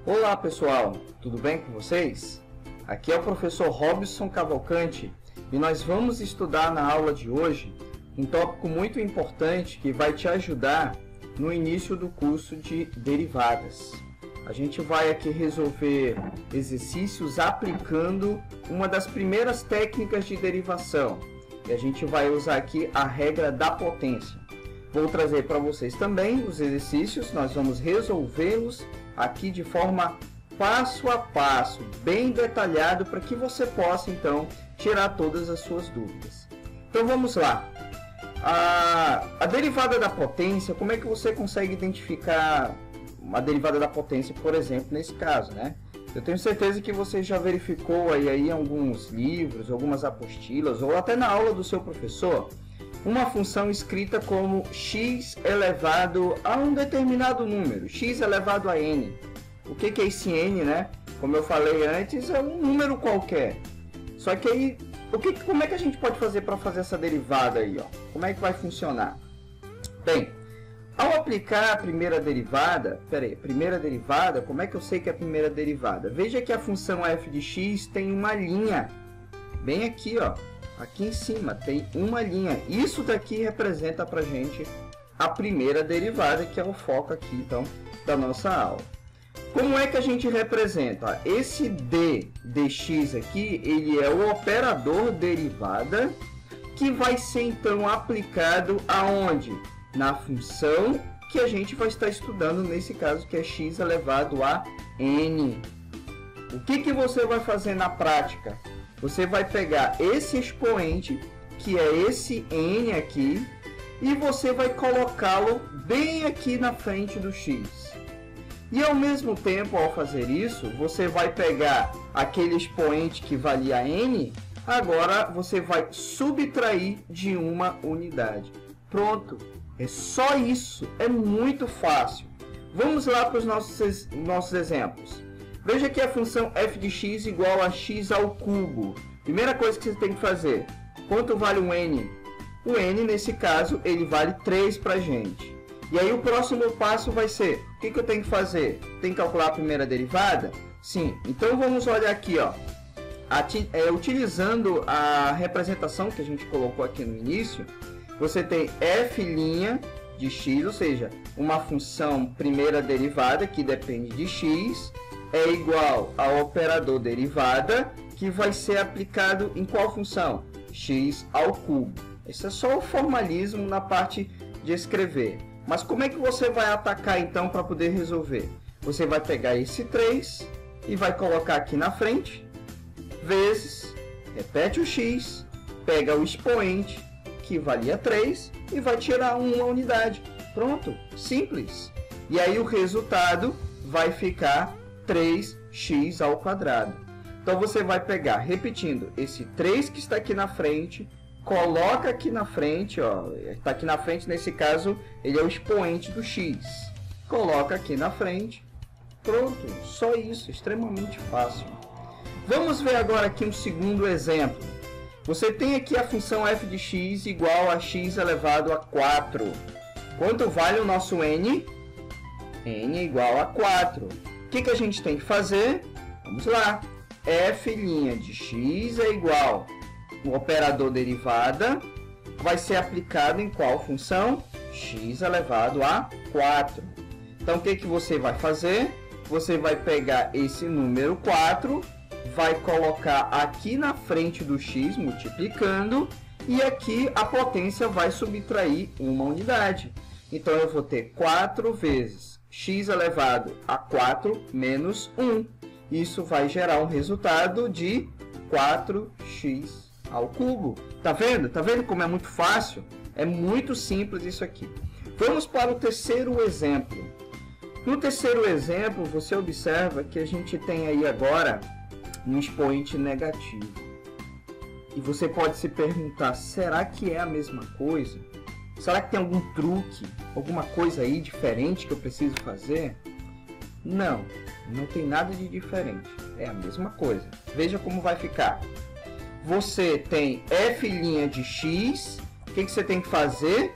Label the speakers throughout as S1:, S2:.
S1: Olá pessoal, tudo bem com vocês? Aqui é o professor Robson Cavalcante e nós vamos estudar na aula de hoje um tópico muito importante que vai te ajudar no início do curso de derivadas. A gente vai aqui resolver exercícios aplicando uma das primeiras técnicas de derivação e a gente vai usar aqui a regra da potência. Vou trazer para vocês também os exercícios, nós vamos resolvê-los aqui de forma passo a passo, bem detalhado, para que você possa então tirar todas as suas dúvidas. Então vamos lá. A derivada da potência, como é que você consegue identificar uma derivada da potência, por exemplo, nesse caso, né? Eu tenho certeza que você já verificou aí alguns livros, algumas apostilas, ou até na aula do seu professor, uma função escrita como x elevado a um determinado número, x elevado a n. O que é esse n, né? Como eu falei antes, é um número qualquer. Só que aí, como é que a gente pode fazer para fazer essa derivada aí, ó? Como é que vai funcionar? Bem, ao aplicar a primeira derivada, como é que eu sei que é a primeira derivada? Veja que a função f de x tem uma linha, bem aqui, ó. Aqui em cima tem uma linha. Isso daqui representa para a gente a primeira derivada, que é o foco aqui, então, da nossa aula. Como é que a gente representa? Esse d dx aqui, ele é o operador derivada, que vai ser, então, aplicado aonde? Na função que a gente vai estar estudando, nesse caso, que é x elevado a n. O que você vai fazer na prática? Você vai pegar esse expoente, que é esse n aqui, e você vai colocá-lo bem aqui na frente do x. E ao mesmo tempo, ao fazer isso, você vai pegar aquele expoente que valia n, agora você vai subtrair de uma unidade. Pronto, é só isso, é muito fácil. Vamos lá para os nossos exemplos. Veja que a função f de x igual a x ao cubo. Primeira coisa que você tem que fazer, quanto vale o n? O n, nesse caso, ele vale 3 para a gente. E aí o próximo passo vai ser, o que eu tenho que fazer? Tem que calcular a primeira derivada? Sim, então vamos olhar aqui, ó. Utilizando a representação que a gente colocou aqui no início, você tem f' de x, ou seja, uma função primeira derivada que depende de x, é igual ao operador derivada, que vai ser aplicado em qual função? X ao cubo. Esse é só o formalismo na parte de escrever. Mas como é que você vai atacar então para poder resolver? Você vai pegar esse 3 e vai colocar aqui na frente, vezes, repete o x, pega o expoente, que valia 3, e vai tirar uma unidade. Pronto, simples. E aí o resultado vai ficar 3x ao quadrado. Então você vai pegar, repetindo, esse 3 que está aqui na frente, coloca aqui na frente, ó, está aqui na frente, nesse caso, ele é o expoente do x. Coloca aqui na frente, pronto, só isso, extremamente fácil. Vamos ver agora aqui um segundo exemplo. Você tem aqui a função f de x igual a x elevado a 4. Quanto vale o nosso n? n é igual a 4. O que a gente tem que fazer? Vamos lá. f' de x é igual o operador derivada, vai ser aplicado em qual função? x elevado a 4. Então, o que você vai fazer? Você vai pegar esse número 4, vai colocar aqui na frente do x, multiplicando, e aqui a potência vai subtrair uma unidade. Então, eu vou ter 4 vezes x elevado a 4 menos 1. Isso vai gerar um resultado de 4x ao cubo. Tá vendo? Tá vendo como é muito fácil? É muito simples isso aqui. Vamos para o terceiro exemplo. No terceiro exemplo, você observa que a gente tem aí agora um expoente negativo. E você pode se perguntar, será que é a mesma coisa? Será que tem algum truque, alguma coisa aí diferente que eu preciso fazer? Não, não tem nada de diferente. É a mesma coisa. Veja como vai ficar. Você tem f' de x. O que você tem que fazer?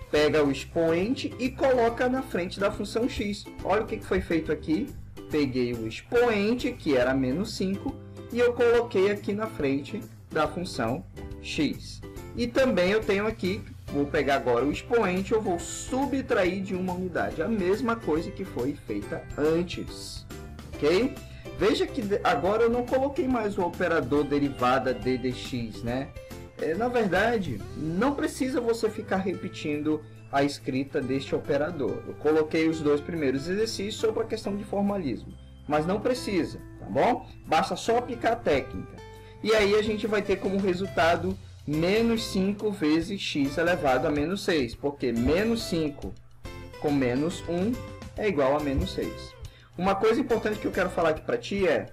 S1: Pega o expoente e coloca na frente da função x. Olha o que foi feito aqui. peguei o expoente, que era menos 5, e eu coloquei aqui na frente da função x. E também eu tenho aqui, vou pegar agora o expoente, eu vou subtrair de uma unidade, a mesma coisa que foi feita antes, ok? Veja que agora eu não coloquei mais o operador derivada d dx, né? Na verdade, não precisa você ficar repetindo a escrita deste operador. Eu coloquei os dois primeiros exercícios só para questão de formalismo, mas não precisa, tá bom? Basta só aplicar a técnica. E aí a gente vai ter como resultado menos 5 vezes x elevado a menos 6, porque menos 5 com menos 1 é igual a menos 6. Uma coisa importante que eu quero falar aqui para ti é,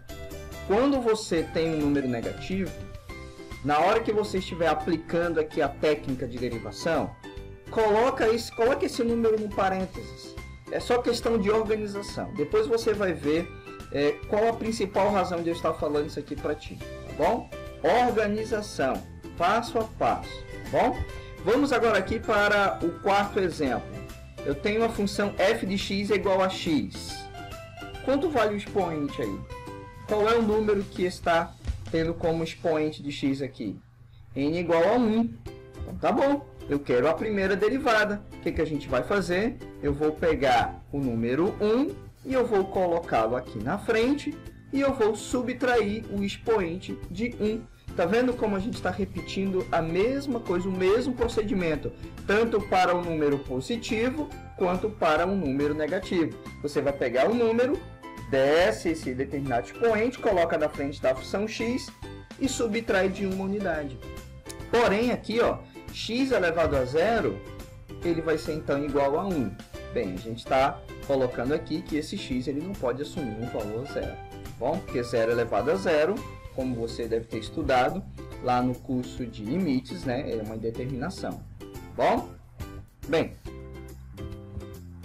S1: quando você tem um número negativo, na hora que você estiver aplicando aqui a técnica de derivação, coloque esse número no parênteses. É só questão de organização. Depois você vai ver qual a principal razão de eu estar falando isso aqui para ti, tá bom? Organização, passo a passo, tá bom? Vamos agora aqui para o quarto exemplo. Eu tenho a função f de x é igual a x. Quanto vale o expoente aí? Qual é o número que está tendo como expoente de x aqui? N igual a 1. Então tá bom, eu quero a primeira derivada. O que a gente vai fazer? Eu vou pegar o número 1 e eu vou colocá-lo aqui na frente e eu vou subtrair o expoente de 1. Tá vendo como a gente está repetindo a mesma coisa, o mesmo procedimento, tanto para o número positivo quanto para um número negativo. Você vai pegar o número, desce esse determinado expoente, coloca na frente da função x e subtrai de uma unidade. Porém, aqui, ó, x elevado a zero, ele vai ser então igual a 1. Bem, a gente está colocando aqui que esse x ele não pode assumir um valor zero. Bom, porque 0 elevado a zero, como você deve ter estudado lá no curso de limites, né, é uma indeterminação. Bom, bem,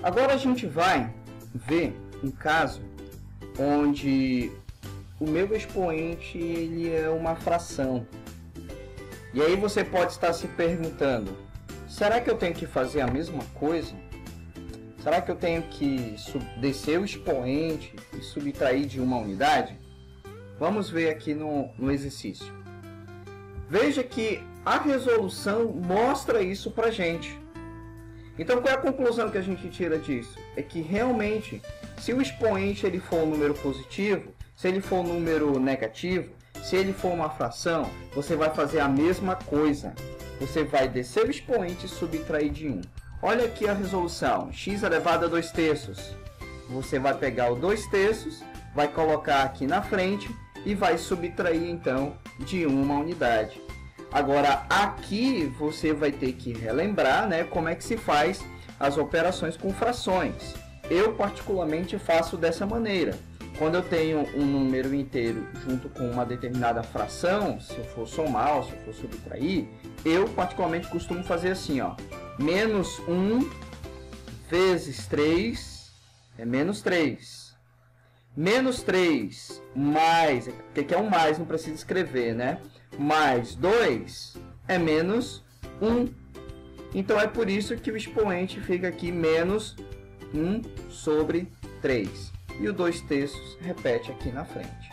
S1: agora a gente vai ver um caso onde o meu expoente ele é uma fração. E aí você pode estar se perguntando, será que eu tenho que fazer a mesma coisa? Será que eu tenho que descer o expoente e subtrair de uma unidade? Vamos ver aqui no exercício. Veja que a resolução mostra isso para a gente. Então, qual é a conclusão que a gente tira disso? É que realmente, se o expoente ele for um número positivo, se ele for um número negativo, se ele for uma fração, você vai fazer a mesma coisa. Você vai descer o expoente e subtrair de 1. Olha aqui a resolução, x elevado a 2/3. Você vai pegar o 2/3, vai colocar aqui na frente e vai subtrair então de uma unidade. Agora aqui você vai ter que relembrar, né, como é que se faz as operações com frações. Eu particularmente faço dessa maneira. Quando eu tenho um número inteiro junto com uma determinada fração, se eu for somar ou se eu for subtrair, eu particularmente costumo fazer assim, ó, menos 1 vezes 3 é menos 3. Menos 3 mais, o que é um mais? Não precisa escrever, né? Mais 2 é menos 1. Então é por isso que o expoente fica aqui menos 1 sobre 3. E o 2/3 repete aqui na frente.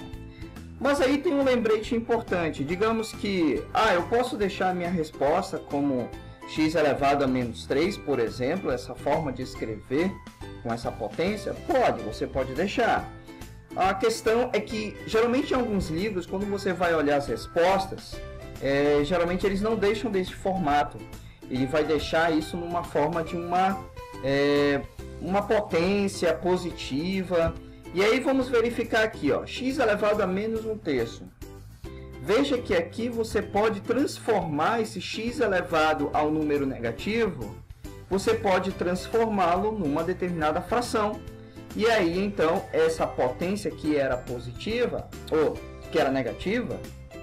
S1: Mas aí tem um lembrete importante. Digamos que eu posso deixar a minha resposta como x elevado a menos 3, por exemplo, essa forma de escrever com essa potência? Pode, você pode deixar. A questão é que, geralmente em alguns livros, quando você vai olhar as respostas, geralmente eles não deixam desse formato. Ele vai deixar isso numa forma de uma potência positiva. E aí vamos verificar aqui, ó, x elevado a menos 1/3. Veja que aqui você pode transformar esse x elevado ao número negativo, você pode transformá-lo numa determinada fração. E aí, então, essa potência que era positiva, ou que era negativa,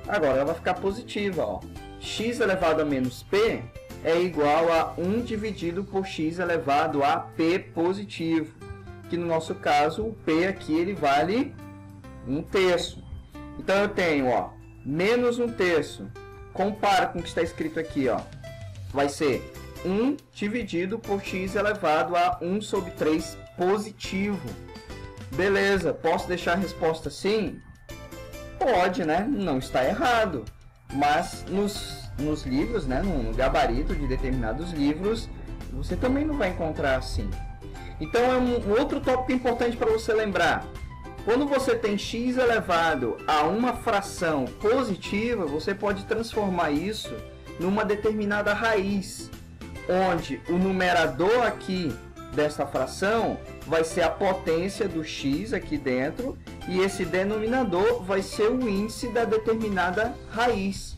S1: agora ela vai ficar positiva, ó. X elevado a menos p é igual a 1 dividido por x elevado a p positivo. Que no nosso caso, o p aqui ele vale 1/3. Então eu tenho, ó, menos 1/3. Compara com o que está escrito aqui, ó. Vai ser 1 dividido por x elevado a 1 sobre 3 positivo. Beleza, posso deixar a resposta sim? Pode, né? Não está errado. Mas nos livros, né? No gabarito de determinados livros, você também não vai encontrar assim. Então é um outro tópico importante para você lembrar. Quando você tem x elevado a uma fração positiva, você pode transformar isso numa determinada raiz, onde o numerador aqui dessa fração vai ser a potência do x aqui dentro e esse denominador vai ser o índice da determinada raiz.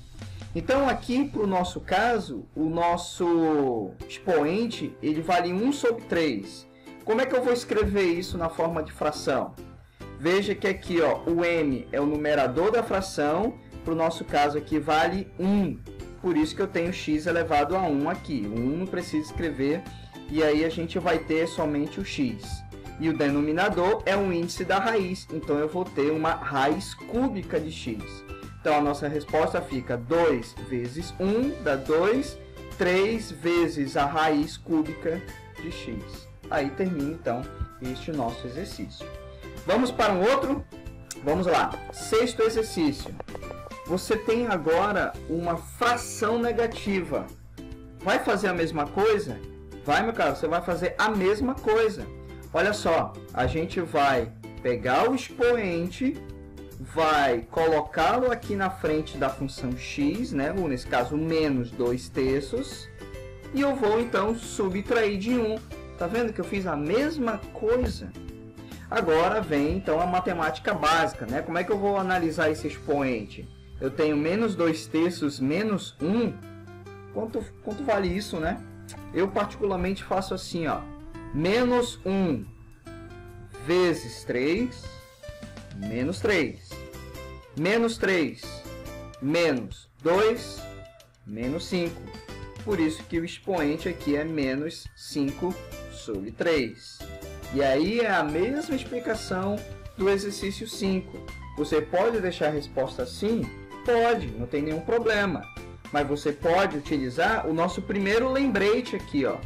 S1: Então aqui para o nosso caso, o nosso expoente ele vale 1 sobre 3. Como é que eu vou escrever isso na forma de fração? Veja que aqui ó, o m é o numerador da fração, para o nosso caso aqui vale 1. Por isso que eu tenho x elevado a 1 aqui. O 1 não precisa escrever e aí a gente vai ter somente o x. E o denominador é o índice da raiz, então eu vou ter uma raiz cúbica de x. Então a nossa resposta fica 2 vezes 1 dá 2, 3 vezes a raiz cúbica de x. Aí termina então este nosso exercício. Vamos para um outro? Vamos lá. Sexto exercício. Você tem agora uma fração negativa. Vai fazer a mesma coisa? Vai, meu caro, você vai fazer a mesma coisa. Olha só, a gente vai pegar o expoente, vai colocá-lo aqui na frente da função x, né? Ou nesse caso, menos 2/3. E eu vou, então, subtrair de 1. Tá vendo que eu fiz a mesma coisa? Agora vem, então, a matemática básica, né? Como é que eu vou analisar esse expoente? Eu tenho menos 2/3 menos 1. Quanto vale isso, né? Eu, particularmente, faço assim, ó. Menos 1 vezes 3, menos 3. Menos 3 menos 2, menos 5. Por isso que o expoente aqui é menos 5 sobre 3. E aí é a mesma explicação do exercício 5. Você pode deixar a resposta assim? Pode, não tem nenhum problema. Mas você pode utilizar o nosso primeiro lembrete aqui, ó.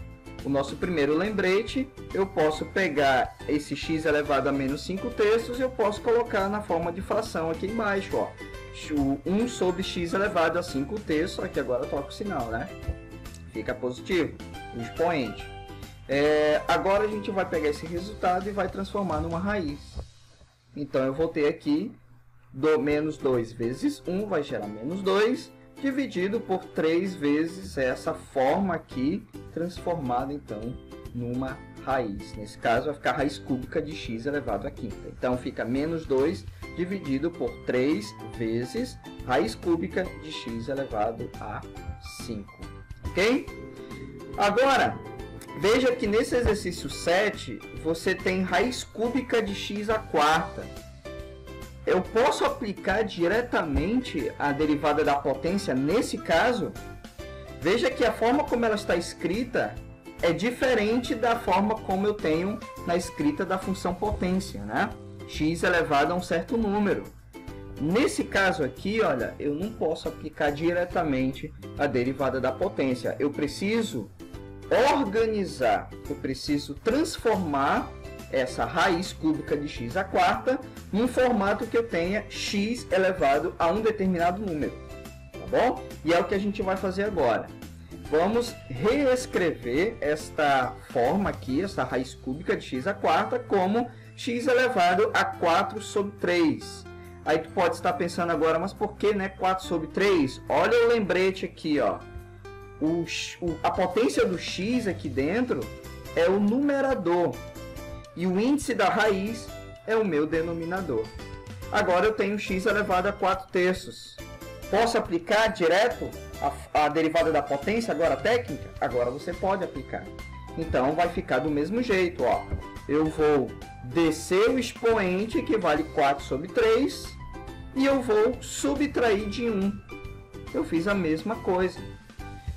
S1: O nosso primeiro lembrete, eu posso pegar esse x elevado a menos 5/3 e eu posso colocar na forma de fração aqui embaixo, ó. 1 sobre x elevado a 5/3, aqui agora troca o sinal, né? Fica positivo, o expoente. Agora a gente vai pegar esse resultado e vai transformar numa raiz. Então eu vou ter aqui menos 2 vezes 1 vai gerar menos 2, dividido por 3 vezes essa forma aqui, transformada então numa raiz. Nesse caso vai ficar a raiz cúbica de x elevado a quinta. Então fica menos 2 dividido por 3 vezes raiz cúbica de x elevado a 5. Ok? Agora, veja que nesse exercício 7, você tem raiz cúbica de x à quarta. Eu posso aplicar diretamente a derivada da potência nesse caso? Veja que a forma como ela está escrita é diferente da forma como eu tenho na escrita da função potência, né? X elevado a um certo número. Nesse caso aqui, olha, eu não posso aplicar diretamente a derivada da potência. Eu preciso organizar, eu preciso transformar essa raiz cúbica de x à quarta num formato que eu tenha x elevado a um determinado número, tá bom? E é o que a gente vai fazer agora. Vamos reescrever esta forma aqui, essa raiz cúbica de x à quarta, como x elevado a 4 sobre 3. Aí tu pode estar pensando agora, mas por que, né, 4 sobre 3? Olha o lembrete aqui, ó. A potência do x aqui dentro é o numerador. E o índice da raiz é o meu denominador. Agora eu tenho x elevado a 4/3. Posso aplicar direto a derivada da potência, agora técnica? Agora você pode aplicar. Então vai ficar do mesmo jeito, ó. Eu vou descer o expoente, que vale 4 sobre 3, e eu vou subtrair de 1. Eu fiz a mesma coisa.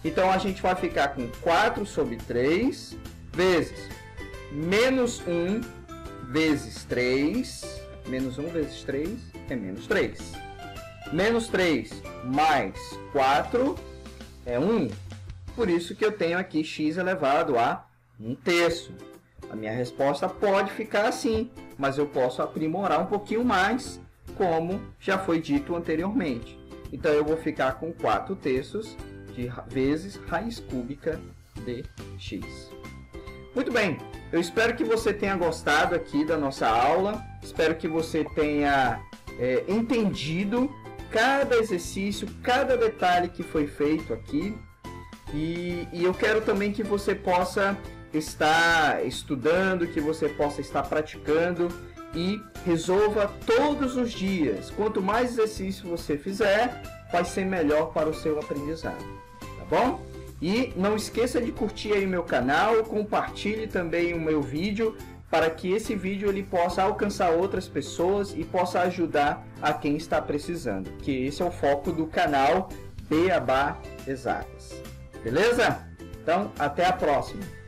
S1: Então a gente vai ficar com 4 sobre 3 vezes menos 1 vezes 3, menos 1 vezes 3 é menos 3. Menos 3 mais 4 é 1. Por isso que eu tenho aqui x elevado a 1/3. A minha resposta pode ficar assim, mas eu posso aprimorar um pouquinho mais, como já foi dito anteriormente. Então eu vou ficar com 4 terços vezes raiz cúbica de x. Muito bem, eu espero que você tenha gostado aqui da nossa aula, espero que você tenha entendido cada exercício, cada detalhe que foi feito aqui, e eu quero também que você possa estar estudando, que você possa estar praticando e resolva todos os dias. Quanto mais exercício você fizer, vai ser melhor para o seu aprendizado, tá bom? E não esqueça de curtir aí meu canal, compartilhe também o meu vídeo, para que esse vídeo ele possa alcançar outras pessoas e possa ajudar a quem está precisando, que esse é o foco do canal Beabá Exatas. Beleza? Então, até a próxima!